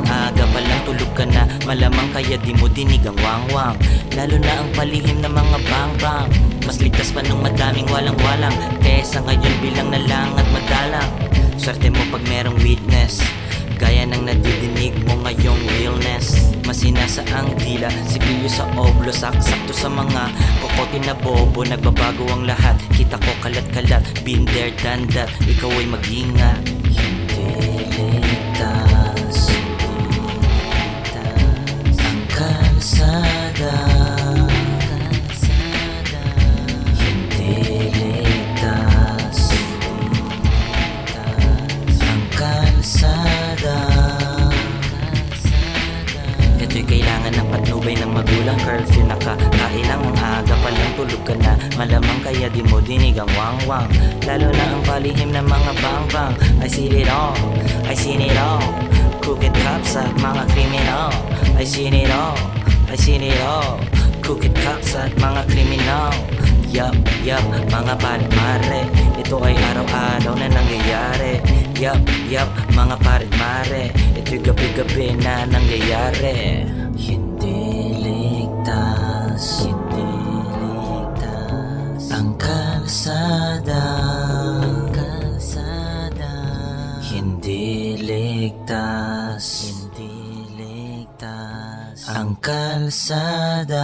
ang aga pa lang tulog ka na, malamang kaya di mo dinig ang wangwang. Lalo na ang palihim ng mga bang-bang, mas ligtas pa nung madaming walang-walang. Kesa ngayon bilang na lang at madalang. Swerte mo pag merong witness, gaya ng nadidinig mo ngayong realness. Masinasa ang dila, sipilyo sa oblo, sakto sa mga kokote na bobo. Nagbabago ang lahat, kita ko kalat-kalat, been there, done that. Ikaw ay mag-ingat. Hindi ligtas, ang kalsada. Hindi ligtas, ang kalsada. Ito'y kailangan ng patnubay ng magulang. Curfew nakakain lang, ang aga pa lang tulog ka na, malamang kaya di mo dinig ang wangwang. Lalo na ang palihim ng mga bang-bang. I seen it all, I seen it all. Crooked cops at mga kriminal. I seen it all, I seen it all. Crooked cops at mga kriminal. Yup, mga pare-mare, ito ay araw-araw na nangyayari. Yup, mga pare-mare, ito'y gabi-gabi na nangyayari. Hindi ligtas, ang kalsada. Hindi ligtas, ang kalsada.